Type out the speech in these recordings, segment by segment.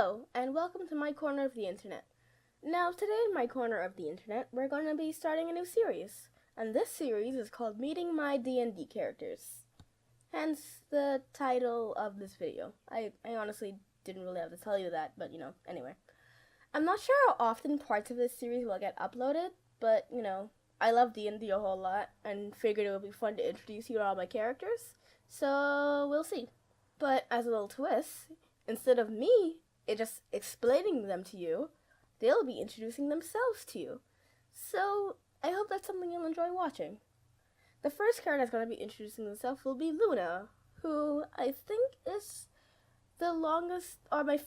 Hello, and welcome to my corner of the internet. Now, today in my corner of the internet, we're going to be starting a new series, and this series is called Meeting My D&D Characters. Hence the title of this video. I honestly didn't really have to tell you that, but anyway. I'm not sure how often parts of this series will get uploaded, but I love D&D a whole lot, and figured it would be fun to introduce you to all my characters, so we'll see. But as a little twist, instead of me just explaining them to you, they'll be introducing themselves to you. So I hope that's something you'll enjoy watching. The first character that's going to be introducing themselves will be Luna, who I think is the longest, or my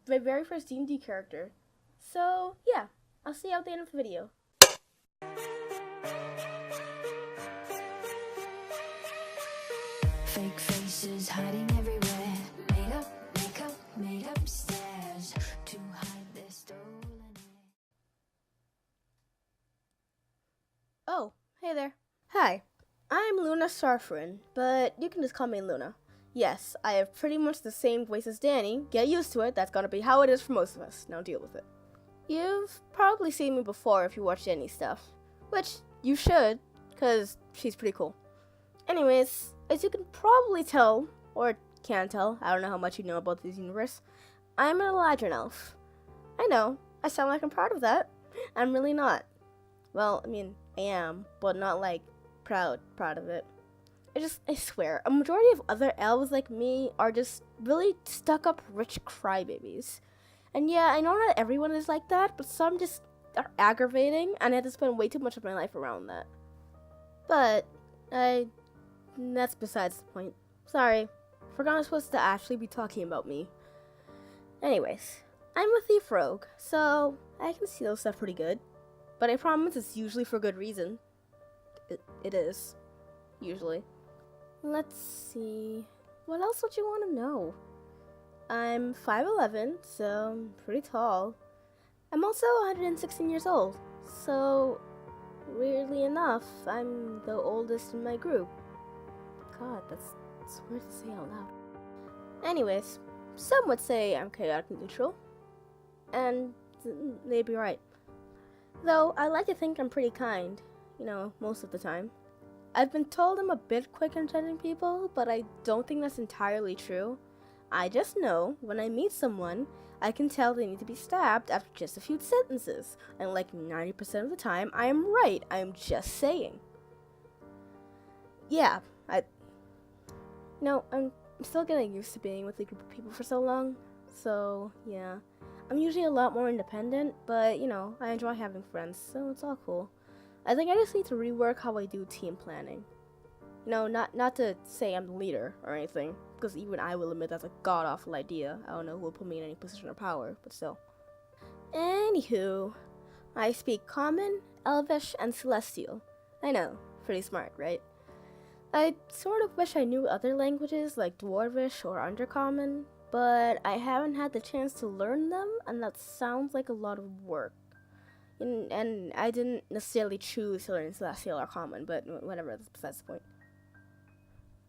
very first D&D character. So yeah, I'll see you at the end of the video. Fake faces hiding everywhere. Made up makeup, made up stairs to hide their stolen air. Oh, hey there. Hi, I'm Luna Sarfaren, but you can just call me Luna. Yes, I have pretty much the same voice as Dani. Get used to it, that's gonna be how it is for most of us. Now deal with it. You've probably seen me before if you watch Dani's stuff, which you should, because she's pretty cool. Anyways, as you can probably tell, or can tell, I don't know how much you know about this universe, I'm an Eladrin elf. I know, I sound like I'm proud of that. I'm really not. Well, I am, but not like proud of it. I swear, a majority of other elves like me are just really stuck-up rich crybabies. And yeah, I know not everyone is like that, but some just are aggravating, and I had to spend way too much of my life around that. But, that's besides the point. Sorry, forgot I'm supposed to actually be talking about me. Anyways, I'm a thief rogue, so I can steal stuff pretty good. But I promise it's usually for good reason. It is. Usually. Let's see. What else would you want to know? I'm 5'11", so I'm pretty tall. I'm also 116 years old, so weirdly enough, I'm the oldest in my group. God, that's weird to say out loud. Anyways, some would say I'm chaotic neutral, and they'd be right. Though I like to think I'm pretty kind, most of the time. I've been told I'm a bit quick in judging people, but I don't think that's entirely true. I just know when I meet someone, I can tell they need to be stabbed after just a few sentences, and like 90% of the time, I am right. I am just saying. Yeah, I'm still getting used to being with a group of people for so long, so yeah. I'm usually a lot more independent, but, I enjoy having friends, so it's all cool. I think I just need to rework how I do team planning. Not to say I'm the leader or anything, because even I will admit that's a god-awful idea. I don't know who will put me in any position of power, but still. Anywho, I speak Common, Elvish, and Celestial. I know, pretty smart, right? I sort of wish I knew other languages like Dwarvish or Undercommon, but I haven't had the chance to learn them, and that sounds like a lot of work. And I didn't necessarily choose to learn Celestial or Common, but whatever, that's the point.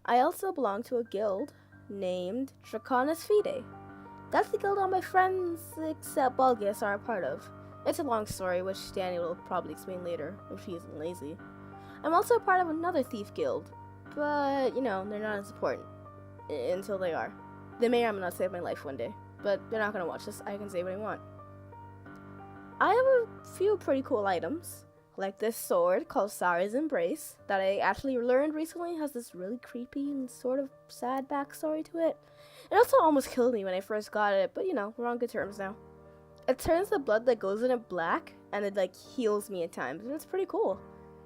I also belong to a guild named Draconis Fide. That's the guild all my friends, except Bulgus, are a part of. It's a long story, which Dani will probably explain later, if she isn't lazy. I'm also a part of another thief guild, but, they're not as important. Until they are. They may or may not save my life one day, but they're not gonna watch this. I can say what I want. I have a few pretty cool items, like this sword called Sari's Embrace, that I actually learned recently has this really creepy and sort of sad backstory to it. It also almost killed me when I first got it, but we're on good terms now. It turns the blood that goes in it black, and it heals me at times, and it's pretty cool.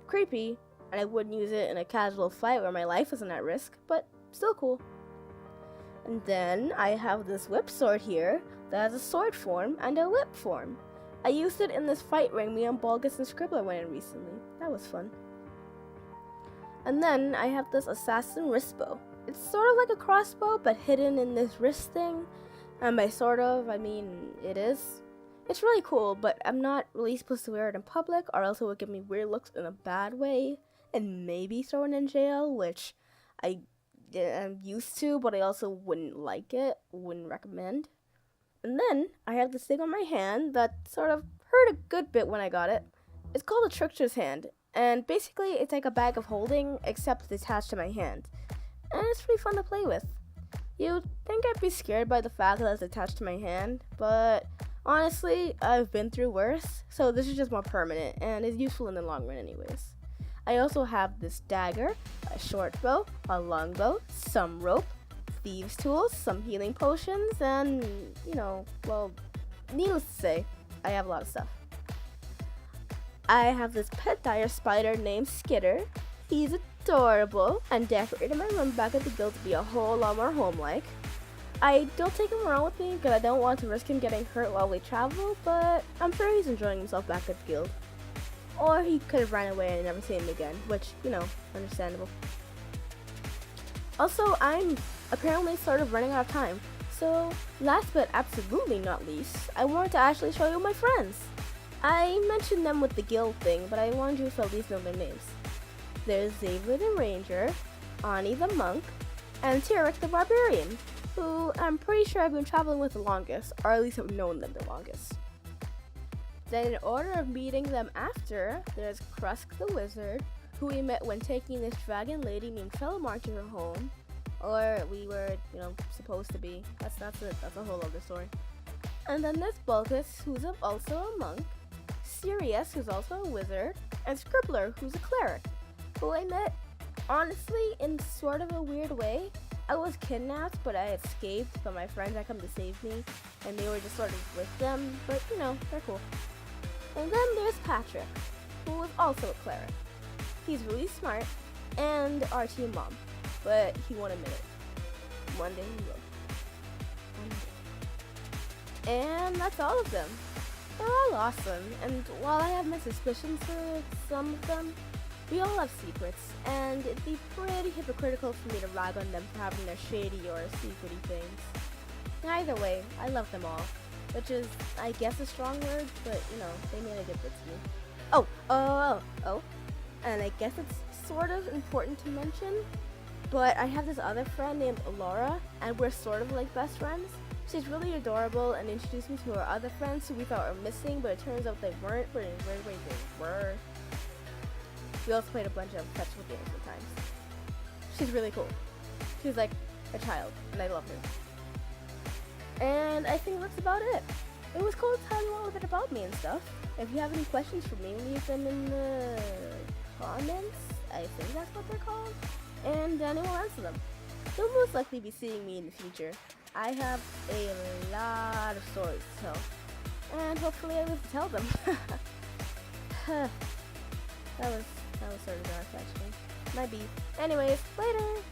Creepy, and I wouldn't use it in a casual fight where my life isn't at risk, but still cool. And then I have this whip sword here that has a sword form and a whip form. I used it in this fight ring me and Bulgus and Scribbler went in recently. That was fun. And then I have this assassin wrist bow. It's sort of like a crossbow, but hidden in this wrist thing. And by sort of, it is. It's really cool, but I'm not really supposed to wear it in public, or else it would give me weird looks in a bad way, and maybe thrown in jail, which I'm used to, but I also wouldn't like it, wouldn't recommend. And then I have this thing on my hand that sort of hurt a good bit when I got it. It's called a trickster's hand, and basically it's like a bag of holding, except it's attached to my hand. And it's pretty fun to play with. You'd think I'd be scared by the fact that it's attached to my hand, but honestly, I've been through worse, so this is just more permanent and is useful in the long run anyways. I also have this dagger, a short bow, a long bow, some rope, thieves' tools, some healing potions, and, well, needless to say, I have a lot of stuff. I have this pet dire spider named Skitter. He's adorable and decorated my room back at the guild to be a whole lot more home-like. I don't take him around with me because I don't want to risk him getting hurt while we travel, but I'm sure he's enjoying himself back at the guild. Or he could have ran away and never seen him again, which, understandable. Also, I'm apparently sort of running out of time, so last but absolutely not least, I wanted to actually show you my friends. I mentioned them with the guild thing, but I wanted you to at least know their names. There's Xavier the Ranger, Ani the Monk, and Tyrek the Barbarian, who I'm pretty sure I've been traveling with the longest, or at least have known them the longest. Then in order of meeting them after, there's Krusk the Wizard, who we met when taking this dragon lady named Felomar to her home, or we were, supposed to be. That's a whole other story. And then there's Baltus, who's also a monk, Sirius, who's also a wizard, and Scribbler, who's a cleric, who I met, honestly, in sort of a weird way. I was kidnapped, but I escaped, but my friends had come to save me, and they were just sort of with them, but they're cool. And then there's Patrick, who is also a cleric. He's really smart, and our team mom, but he won't admit it. One day he will. One day. And that's all of them. They're all awesome, and while I have my suspicions for some of them, we all have secrets, and it'd be pretty hypocritical for me to rag on them for having their shady or secrety things. Either way, I love them all, which is, I guess, a strong word, but, they made a good bit to me. Oh, and I guess it's sort of important to mention, but I have this other friend named Laura, and we're sort of like best friends. She's really adorable and introduced me to her other friends who we thought were missing, but it turns out they weren't, but in a weird way they were. We also played a bunch of festival games sometimes. She's really cool. She's like a child, and I love her. And I think that's about it. It was cool to tell you all a bit about me and stuff. If you have any questions for me, leave them in the comments. I think that's what they're called. And Danny will answer them. You'll most likely be seeing me in the future. I have a lot of stories to tell. And hopefully I live to tell them. That was sort of dark, actually. Might be. Anyways, later!